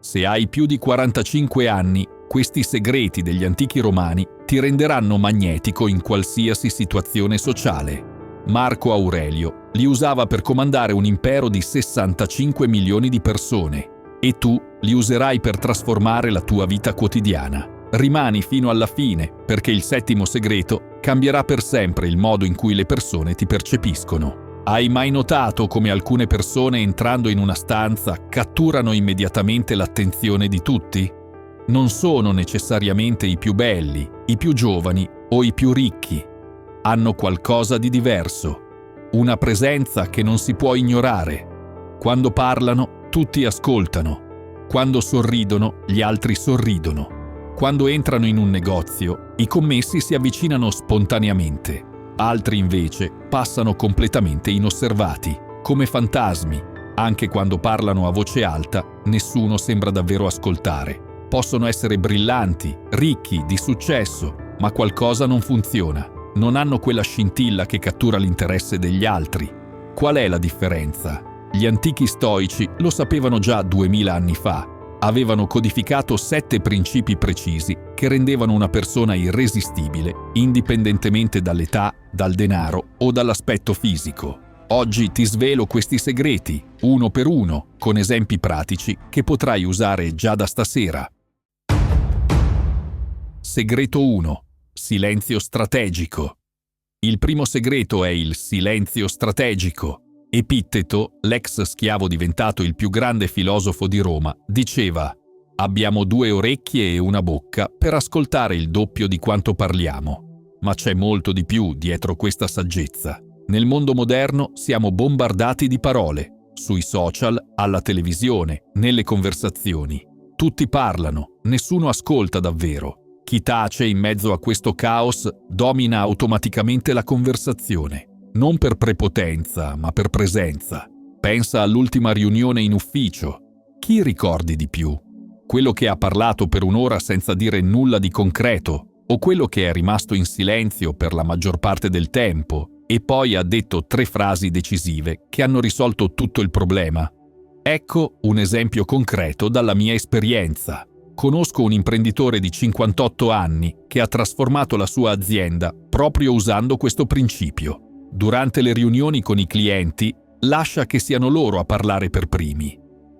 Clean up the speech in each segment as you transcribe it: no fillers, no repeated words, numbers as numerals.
Se hai più di 45 anni, questi segreti degli antichi romani ti renderanno magnetico in qualsiasi situazione sociale. Marco Aurelio li usava per comandare un impero di 65 milioni di persone e tu li userai per trasformare la tua vita quotidiana. Rimani fino alla fine, perché il settimo segreto cambierà per sempre il modo in cui le persone ti percepiscono. Hai mai notato come alcune persone entrando in una stanza catturano immediatamente l'attenzione di tutti? Non sono necessariamente i più belli, i più giovani o i più ricchi. Hanno qualcosa di diverso, una presenza che non si può ignorare. Quando parlano, tutti ascoltano. Quando sorridono, gli altri sorridono. Quando entrano in un negozio, i commessi si avvicinano spontaneamente. Altri invece passano completamente inosservati, come fantasmi. Anche quando parlano a voce alta, nessuno sembra davvero ascoltare. Possono essere brillanti, ricchi, di successo, ma qualcosa non funziona. Non hanno quella scintilla che cattura l'interesse degli altri. Qual è la differenza? Gli antichi stoici lo sapevano già 2000 anni fa. Avevano codificato 7 principi precisi che rendevano una persona irresistibile, indipendentemente dall'età, dal denaro o dall'aspetto fisico. Oggi ti svelo questi segreti, uno per uno, con esempi pratici che potrai usare già da stasera. Segreto 1. Silenzio strategico. Il primo segreto è il silenzio strategico. Epitteto, l'ex schiavo diventato il più grande filosofo di Roma, diceva: «Abbiamo 2 orecchie e una bocca per ascoltare il doppio di quanto parliamo». Ma c'è molto di più dietro questa saggezza. Nel mondo moderno siamo bombardati di parole, sui social, alla televisione, nelle conversazioni. Tutti parlano, nessuno ascolta davvero. Chi tace in mezzo a questo caos domina automaticamente la conversazione. Non per prepotenza, ma per presenza. Pensa all'ultima riunione in ufficio. Chi ricordi di più? Quello che ha parlato per un'ora senza dire nulla di concreto, o quello che è rimasto in silenzio per la maggior parte del tempo e poi ha detto 3 frasi decisive che hanno risolto tutto il problema? Ecco un esempio concreto dalla mia esperienza. Conosco un imprenditore di 58 anni che ha trasformato la sua azienda proprio usando questo principio. Durante le riunioni con i clienti, lascia che siano loro a parlare per primi.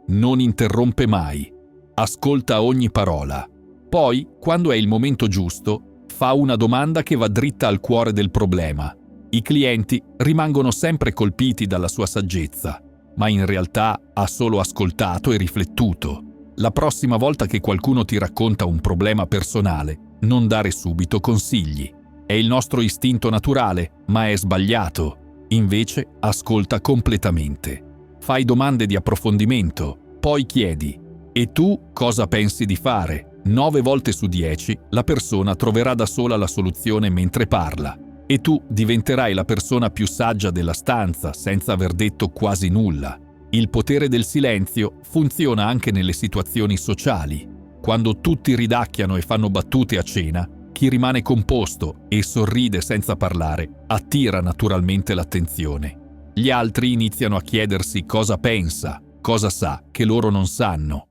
Non interrompe mai. Ascolta ogni parola. Poi, quando è il momento giusto, fa una domanda che va dritta al cuore del problema. I clienti rimangono sempre colpiti dalla sua saggezza, ma in realtà ha solo ascoltato e riflettuto. La prossima volta che qualcuno ti racconta un problema personale, non dare subito consigli. È il nostro istinto naturale, ma è sbagliato. Invece, ascolta completamente. Fai domande di approfondimento, poi chiedi: «E tu cosa pensi di fare?» 9 volte su 10 la persona troverà da sola la soluzione mentre parla. E tu diventerai la persona più saggia della stanza senza aver detto quasi nulla. Il potere del silenzio funziona anche nelle situazioni sociali. Quando tutti ridacchiano e fanno battute a cena, chi rimane composto e sorride senza parlare attira naturalmente l'attenzione. Gli altri iniziano a chiedersi cosa pensa, cosa sa che loro non sanno.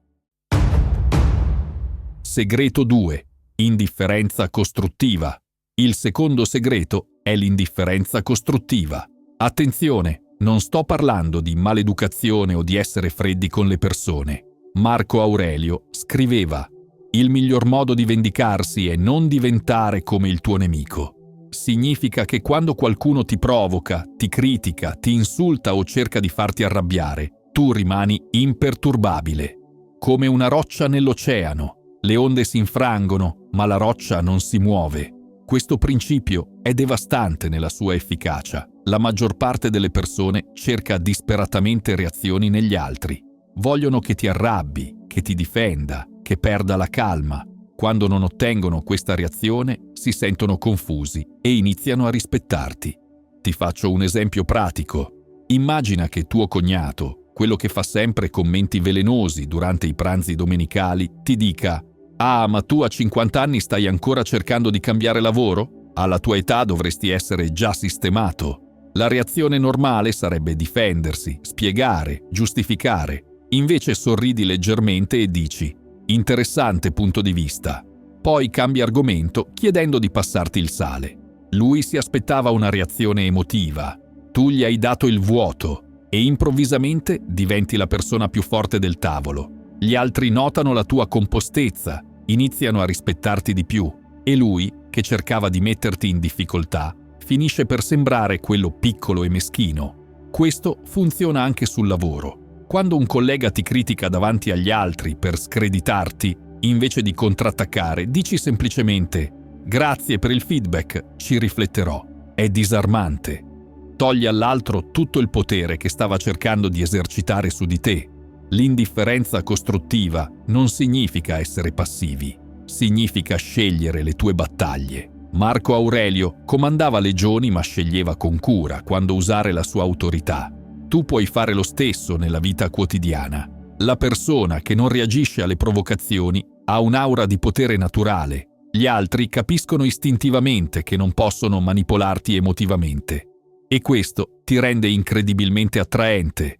Segreto 2. Indifferenza costruttiva. Il secondo segreto è l'indifferenza costruttiva. Attenzione! Non sto parlando di maleducazione o di essere freddi con le persone. Marco Aurelio scriveva: «Il miglior modo di vendicarsi è non diventare come il tuo nemico». Significa che quando qualcuno ti provoca, ti critica, ti insulta o cerca di farti arrabbiare, tu rimani imperturbabile. Come una roccia nell'oceano. Le onde si infrangono, ma la roccia non si muove. Questo principio è devastante nella sua efficacia. La maggior parte delle persone cerca disperatamente reazioni negli altri. Vogliono che ti arrabbi, che ti difenda, che perda la calma. Quando non ottengono questa reazione, si sentono confusi e iniziano a rispettarti. Ti faccio un esempio pratico. Immagina che tuo cognato, quello che fa sempre commenti velenosi durante i pranzi domenicali, ti dica: «Ah, ma tu a 50 anni stai ancora cercando di cambiare lavoro? Alla tua età dovresti essere già sistemato». La reazione normale sarebbe difendersi, spiegare, giustificare. Invece sorridi leggermente e dici «Interessante punto di vista». Poi cambi argomento chiedendo di passarti il sale. Lui si aspettava una reazione emotiva. Tu gli hai dato il vuoto e improvvisamente diventi la persona più forte del tavolo. Gli altri notano la tua compostezza, iniziano a rispettarti di più e lui, che cercava di metterti in difficoltà, finisce per sembrare quello piccolo e meschino. Questo funziona anche sul lavoro. Quando un collega ti critica davanti agli altri per screditarti, invece di contrattaccare, dici semplicemente «Grazie per il feedback, ci rifletterò». È disarmante. Togli all'altro tutto il potere che stava cercando di esercitare su di te. L'indifferenza costruttiva non significa essere passivi, significa scegliere le tue battaglie. Marco Aurelio comandava legioni ma sceglieva con cura quando usare la sua autorità. Tu puoi fare lo stesso nella vita quotidiana. La persona che non reagisce alle provocazioni ha un'aura di potere naturale. Gli altri capiscono istintivamente che non possono manipolarti emotivamente. E questo ti rende incredibilmente attraente.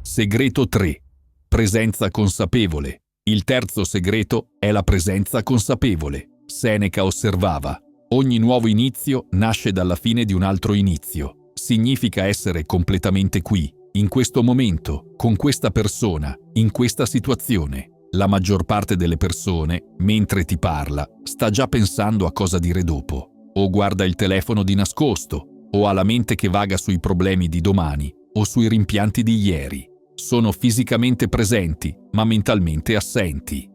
Segreto 3. Presenza consapevole. Il terzo segreto è la presenza consapevole. Seneca osservava: ogni nuovo inizio nasce dalla fine di un altro inizio. Significa essere completamente qui, in questo momento, con questa persona, in questa situazione. La maggior parte delle persone, mentre ti parla, sta già pensando a cosa dire dopo. O guarda il telefono di nascosto, o ha la mente che vaga sui problemi di domani o sui rimpianti di ieri. Sono fisicamente presenti, ma mentalmente assenti.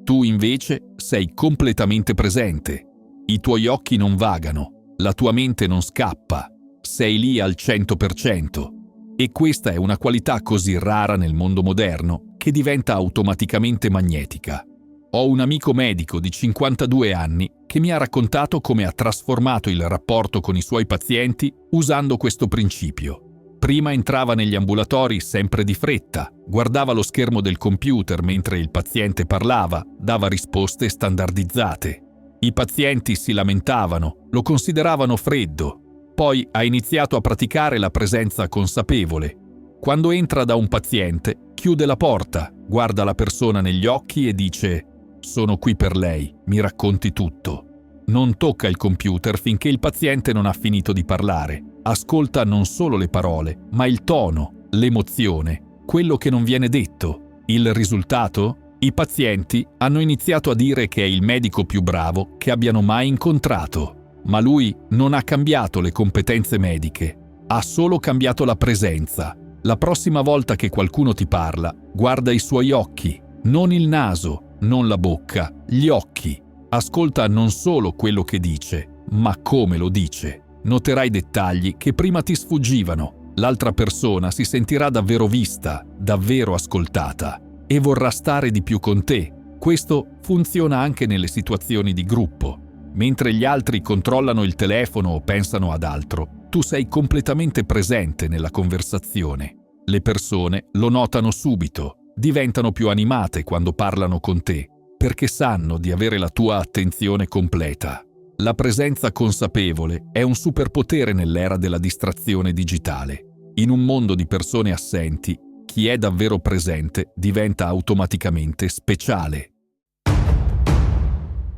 Tu invece sei completamente presente. I tuoi occhi non vagano, la tua mente non scappa, sei lì al 100%. E questa è una qualità così rara nel mondo moderno che diventa automaticamente magnetica. Ho un amico medico di 52 anni che mi ha raccontato come ha trasformato il rapporto con i suoi pazienti usando questo principio. Prima entrava negli ambulatori sempre di fretta, guardava lo schermo del computer mentre il paziente parlava, dava risposte standardizzate. I pazienti si lamentavano, lo consideravano freddo. Poi ha iniziato a praticare la presenza consapevole. Quando entra da un paziente, chiude la porta, guarda la persona negli occhi e dice «Sono qui per lei, mi racconti tutto». Non tocca il computer finché il paziente non ha finito di parlare. Ascolta non solo le parole, ma il tono, l'emozione, quello che non viene detto. Il risultato? I pazienti hanno iniziato a dire che è il medico più bravo che abbiano mai incontrato. Ma lui non ha cambiato le competenze mediche, ha solo cambiato la presenza. La prossima volta che qualcuno ti parla, guarda i suoi occhi, non il naso, non la bocca, gli occhi. Ascolta non solo quello che dice, ma come lo dice. Noterai dettagli che prima ti sfuggivano. L'altra persona si sentirà davvero vista, davvero ascoltata e vorrà stare di più con te. Questo funziona anche nelle situazioni di gruppo. Mentre gli altri controllano il telefono o pensano ad altro, tu sei completamente presente nella conversazione. Le persone lo notano subito, diventano più animate quando parlano con te, perché sanno di avere la tua attenzione completa. La presenza consapevole è un superpotere nell'era della distrazione digitale. In un mondo di persone assenti, chi è davvero presente diventa automaticamente speciale.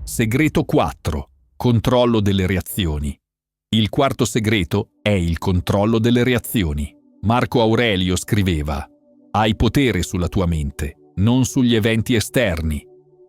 Segreto 4. Controllo delle reazioni. Il quarto segreto è il controllo delle reazioni. Marco Aurelio scriveva: hai potere sulla tua mente, non sugli eventi esterni.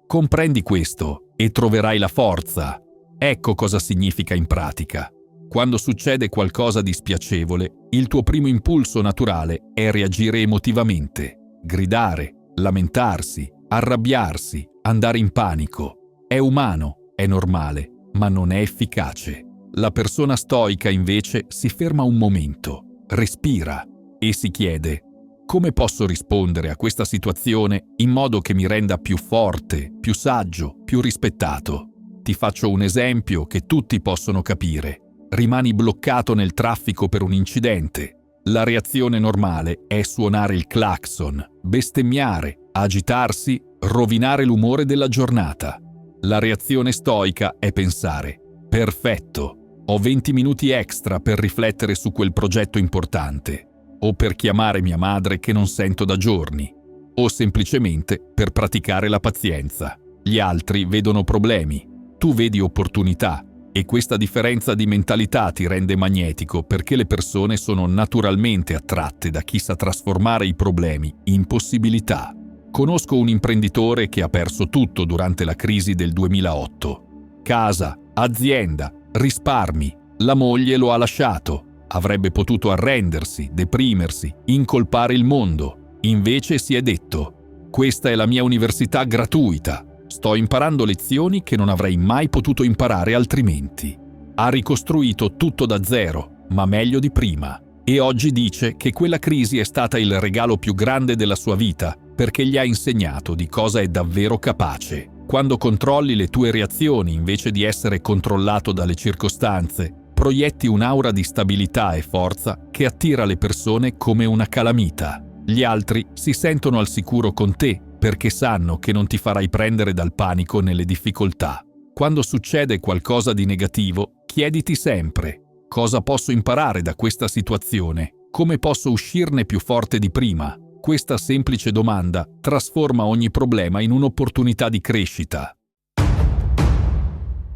Comprendi questo e troverai la forza. Ecco cosa significa in pratica. Quando succede qualcosa di spiacevole, il tuo primo impulso naturale è reagire emotivamente, gridare, lamentarsi, arrabbiarsi, andare in panico. È umano, è normale, ma non è efficace. La persona stoica invece si ferma un momento, respira e si chiede: come posso rispondere a questa situazione in modo che mi renda più forte, più saggio, più rispettato? Ti faccio un esempio che tutti possono capire. Rimani bloccato nel traffico per un incidente. La reazione normale è suonare il clacson, bestemmiare, agitarsi, rovinare l'umore della giornata. La reazione stoica è pensare: perfetto, ho 20 minuti extra per riflettere su quel progetto importante. o per chiamare mia madre che non sento da giorni, o semplicemente per praticare la pazienza. Gli altri vedono problemi, tu vedi opportunità, e questa differenza di mentalità ti rende magnetico perché le persone sono naturalmente attratte da chi sa trasformare i problemi in possibilità. Conosco un imprenditore che ha perso tutto durante la crisi del 2008. Casa, azienda, risparmi, la moglie lo ha lasciato. Avrebbe potuto arrendersi, deprimersi, incolpare il mondo. Invece si è detto: questa è la mia università gratuita. Sto imparando lezioni che non avrei mai potuto imparare altrimenti. Ha ricostruito tutto da zero, ma meglio di prima. E oggi dice che quella crisi è stata il regalo più grande della sua vita, perché gli ha insegnato di cosa è davvero capace. Quando controlli le tue reazioni invece di essere controllato dalle circostanze, proietti un'aura di stabilità e forza che attira le persone come una calamita. Gli altri si sentono al sicuro con te perché sanno che non ti farai prendere dal panico nelle difficoltà. Quando succede qualcosa di negativo, chiediti sempre: cosa posso imparare da questa situazione? Come posso uscirne più forte di prima? Questa semplice domanda trasforma ogni problema in un'opportunità di crescita.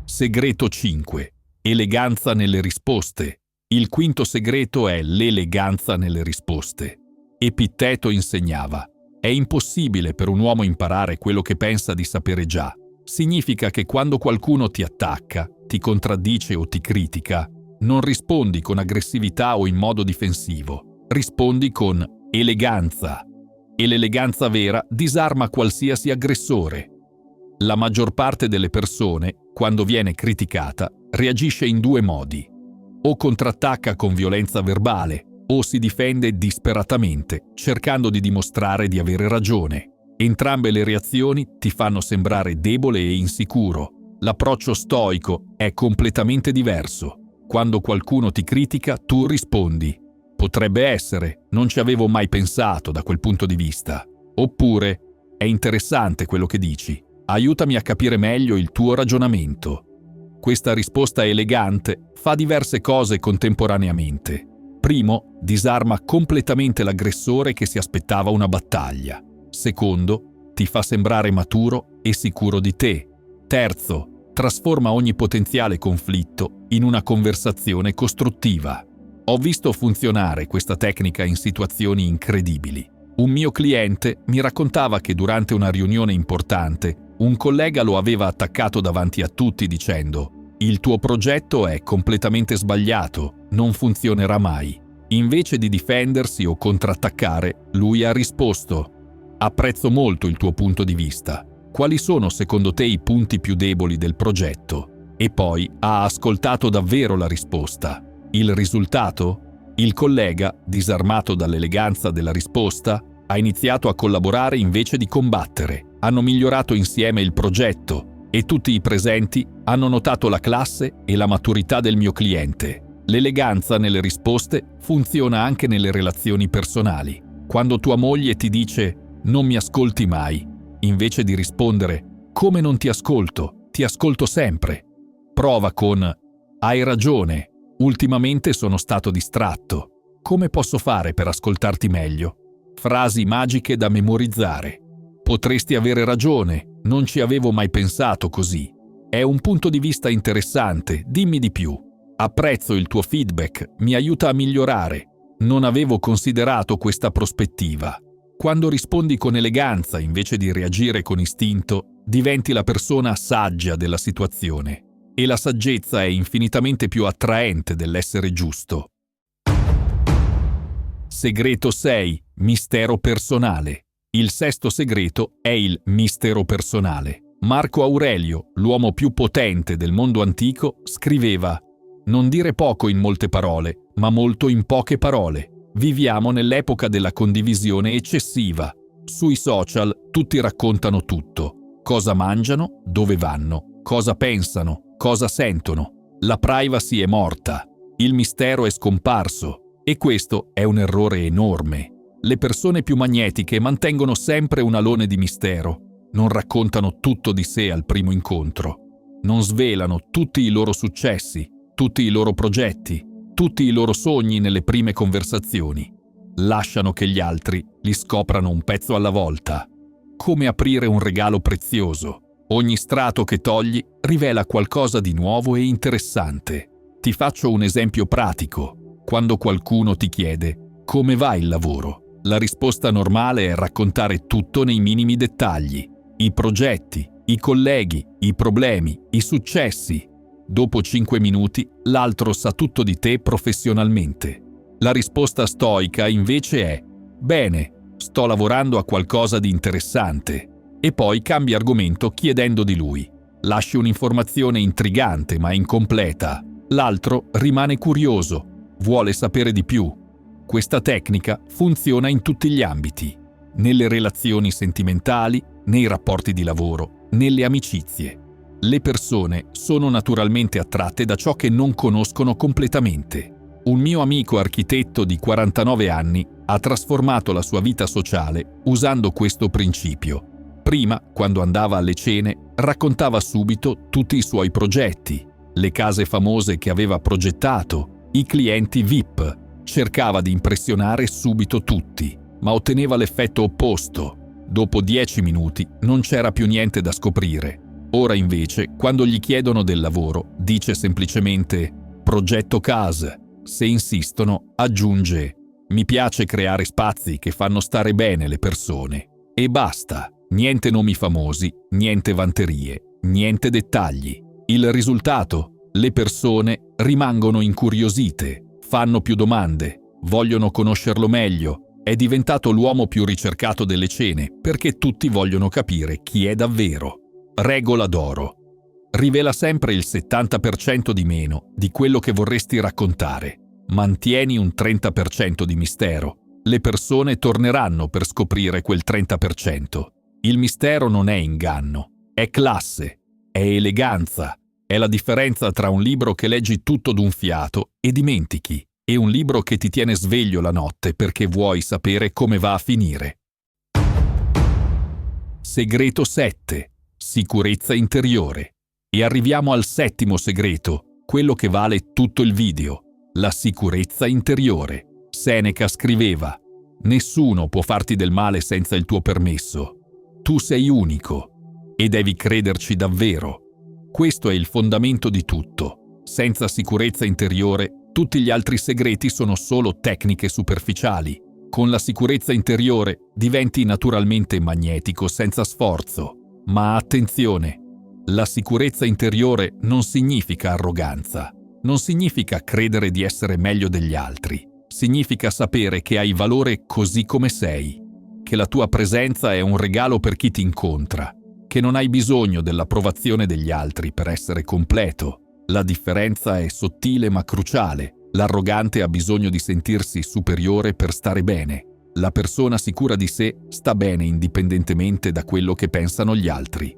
Segreto 5. Eleganza nelle risposte. Il quinto segreto è l'eleganza nelle risposte. Epitteto insegnava: è impossibile per un uomo imparare quello che pensa di sapere già. Significa che quando qualcuno ti attacca, ti contraddice o ti critica, non rispondi con aggressività o in modo difensivo. Rispondi con eleganza. E l'eleganza vera disarma qualsiasi aggressore. La maggior parte delle persone, quando viene criticata, reagisce in due modi: o contrattacca con violenza verbale, o si difende disperatamente, cercando di dimostrare di avere ragione. Entrambe le reazioni ti fanno sembrare debole e insicuro. L'approccio stoico è completamente diverso. Quando qualcuno ti critica, tu rispondi: potrebbe essere, non ci avevo mai pensato da quel punto di vista. Oppure: è interessante quello che dici, aiutami a capire meglio il tuo ragionamento. Questa risposta elegante fa diverse cose contemporaneamente. Primo, disarma completamente l'aggressore che si aspettava una battaglia. Secondo, ti fa sembrare maturo e sicuro di te. Terzo, trasforma ogni potenziale conflitto in una conversazione costruttiva. Ho visto funzionare questa tecnica in situazioni incredibili. Un mio cliente mi raccontava che durante una riunione importante un collega lo aveva attaccato davanti a tutti dicendo: «Il tuo progetto è completamente sbagliato, non funzionerà mai». Invece di difendersi o contrattaccare, lui ha risposto: «Apprezzo molto il tuo punto di vista. Quali sono secondo te i punti più deboli del progetto?» E poi ha ascoltato davvero la risposta. Il risultato? Il collega, disarmato dall'eleganza della risposta, ha iniziato a collaborare invece di combattere. Hanno migliorato insieme il progetto e tutti i presenti hanno notato la classe e la maturità del mio cliente. L'eleganza nelle risposte funziona anche nelle relazioni personali. Quando tua moglie ti dice «non mi ascolti mai», invece di rispondere «come non ti ascolto sempre», prova con «hai ragione, ultimamente sono stato distratto, come posso fare per ascoltarti meglio?» Frasi magiche da memorizzare. «Potresti avere ragione, non ci avevo mai pensato così. È un punto di vista interessante, dimmi di più. Apprezzo il tuo feedback, mi aiuta a migliorare. Non avevo considerato questa prospettiva». Quando rispondi con eleganza invece di reagire con istinto, diventi la persona saggia della situazione. E la saggezza è infinitamente più attraente dell'essere giusto. Segreto 6. Mistero personale. Il sesto segreto è il mistero personale. Marco Aurelio, l'uomo più potente del mondo antico, scriveva: «Non dire poco in molte parole, ma molto in poche parole». Viviamo nell'epoca della condivisione eccessiva. Sui social tutti raccontano tutto. Cosa mangiano, dove vanno, cosa pensano, cosa sentono. La privacy è morta. Il mistero è scomparso. E questo è un errore enorme. Le persone più magnetiche mantengono sempre un alone di mistero. Non raccontano tutto di sé al primo incontro. Non svelano tutti i loro successi, tutti i loro progetti, tutti i loro sogni nelle prime conversazioni. lasciano che gli altri li scoprano un pezzo alla volta. Come aprire un regalo prezioso. Ogni strato che togli rivela qualcosa di nuovo e interessante. Ti faccio un esempio pratico. Quando qualcuno ti chiede «Come va il lavoro?», la risposta normale è raccontare tutto nei minimi dettagli. I progetti, i colleghi, i problemi, i successi. Dopo 5 minuti l'altro sa tutto di te professionalmente. La risposta stoica invece è «Bene, sto lavorando a qualcosa di interessante». E poi cambia argomento chiedendo di lui. Lasci un'informazione intrigante ma incompleta. L'altro rimane curioso, vuole sapere di più. Questa tecnica funziona in tutti gli ambiti. Nelle relazioni sentimentali, nei rapporti di lavoro, nelle amicizie. Le persone sono naturalmente attratte da ciò che non conoscono completamente. Un mio amico architetto di 49 anni ha trasformato la sua vita sociale usando questo principio. Prima, quando andava alle cene, raccontava subito tutti i suoi progetti, le case famose che aveva progettato, i clienti VIP. Cercava di impressionare subito tutti, ma otteneva l'effetto opposto. Dopo 10 minuti non c'era più niente da scoprire. Ora invece, quando gli chiedono del lavoro, dice semplicemente «progetto casa». Se insistono, aggiunge «mi piace creare spazi che fanno stare bene le persone». E basta. Niente nomi famosi, niente vanterie, niente dettagli. Il risultato? Le persone rimangono incuriosite, fanno più domande, vogliono conoscerlo meglio. È diventato l'uomo più ricercato delle cene perché tutti vogliono capire chi è davvero. Regola d'oro. Rivela sempre il 70% di meno di quello che vorresti raccontare. Mantieni un 30% di mistero. Le persone torneranno per scoprire quel 30%. Il mistero non è inganno, è classe, è eleganza, è la differenza tra un libro che leggi tutto d'un fiato e dimentichi e un libro che ti tiene sveglio la notte perché vuoi sapere come va a finire. Segreto 7. Sicurezza interiore. E arriviamo al 7° segreto, quello che vale tutto il video, la sicurezza interiore. Seneca scriveva: «Nessuno può farti del male senza il tuo permesso. Tu sei unico e devi crederci davvero. Questo è il fondamento di tutto. Senza sicurezza interiore, tutti gli altri segreti sono solo tecniche superficiali. Con la sicurezza interiore diventi naturalmente magnetico senza sforzo. Ma attenzione, la sicurezza interiore non significa arroganza. Non significa credere di essere meglio degli altri. Significa sapere che hai valore così come sei. Che la tua presenza è un regalo per chi ti incontra, che non hai bisogno dell'approvazione degli altri per essere completo. La differenza è sottile ma cruciale. L'arrogante ha bisogno di sentirsi superiore per stare bene. La persona sicura di sé sta bene indipendentemente da quello che pensano gli altri.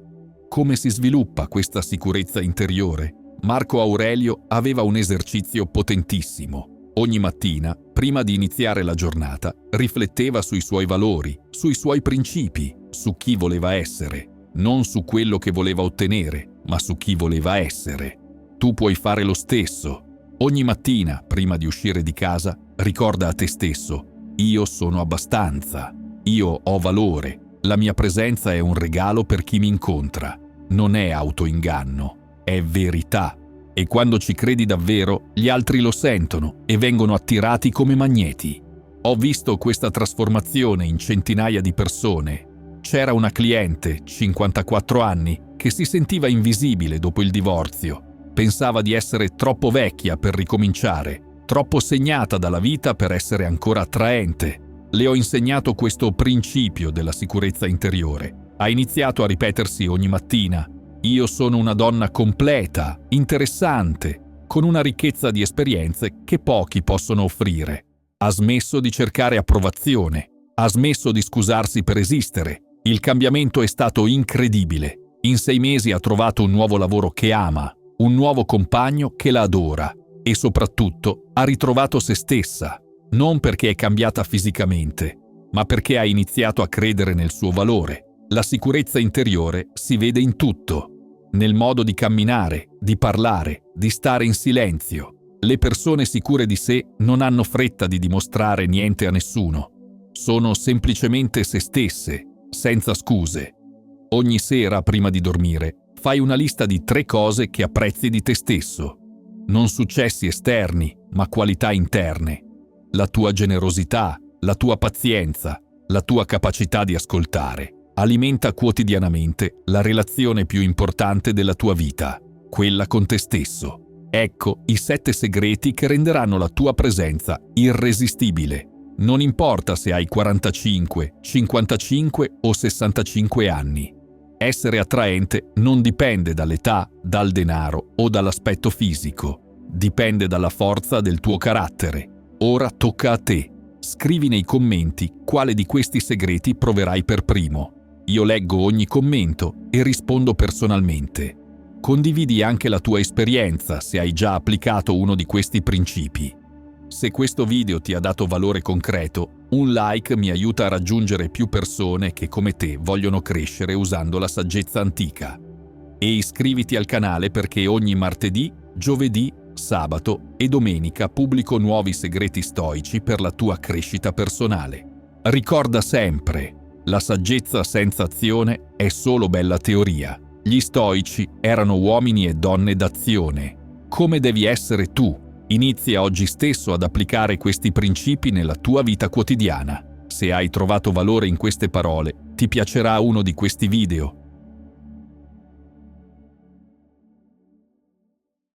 Come si sviluppa questa sicurezza interiore? Marco Aurelio aveva un esercizio potentissimo. Ogni mattina, prima di iniziare la giornata, rifletteva sui suoi valori, sui suoi principi, su chi voleva essere, non su quello che voleva ottenere, ma su chi voleva essere. Tu puoi fare lo stesso. Ogni mattina, prima di uscire di casa, ricorda a te stesso: io sono abbastanza, io ho valore, la mia presenza è un regalo per chi mi incontra. Non è autoinganno, è verità. E quando ci credi davvero, gli altri lo sentono e vengono attirati come magneti. Ho visto questa trasformazione in centinaia di persone. C'era una cliente, 54 anni, che si sentiva invisibile dopo il divorzio. Pensava di essere troppo vecchia per ricominciare, troppo segnata dalla vita per essere ancora attraente. Le ho insegnato questo principio della sicurezza interiore. Ha iniziato a ripetersi ogni mattina: io sono una donna completa, interessante, con una ricchezza di esperienze che pochi possono offrire. Ha smesso di cercare approvazione, ha smesso di scusarsi per esistere. Il cambiamento è stato incredibile. In 6 mesi ha trovato un nuovo lavoro che ama, un nuovo compagno che la adora e soprattutto ha ritrovato se stessa, non perché è cambiata fisicamente, ma perché ha iniziato a credere nel suo valore. La sicurezza interiore si vede in tutto. Nel modo di camminare, di parlare, di stare in silenzio. Le persone sicure di sé non hanno fretta di dimostrare niente a nessuno. Sono semplicemente se stesse, senza scuse. Ogni sera, prima di dormire, fai una lista di 3 cose che apprezzi di te stesso. Non successi esterni, ma qualità interne. La tua generosità, la tua pazienza, la tua capacità di ascoltare. Alimenta quotidianamente la relazione più importante della tua vita, quella con te stesso. Ecco i 7 segreti che renderanno la tua presenza irresistibile. Non importa se hai 45, 55 o 65 anni. Essere attraente non dipende dall'età, dal denaro o dall'aspetto fisico. Dipende dalla forza del tuo carattere. Ora tocca a te. Scrivi nei commenti quale di questi segreti proverai per primo. Io leggo ogni commento e rispondo personalmente. Condividi anche la tua esperienza se hai già applicato uno di questi principi. Se questo video ti ha dato valore concreto, un like mi aiuta a raggiungere più persone che come te vogliono crescere usando la saggezza antica. E iscriviti al canale perché ogni martedì, giovedì, sabato e domenica pubblico nuovi segreti stoici per la tua crescita personale. Ricorda sempre, la saggezza senza azione è solo bella teoria. Gli stoici erano uomini e donne d'azione. Come devi essere tu? Inizia oggi stesso ad applicare questi principi nella tua vita quotidiana. Se hai trovato valore in queste parole, ti piacerà uno di questi video.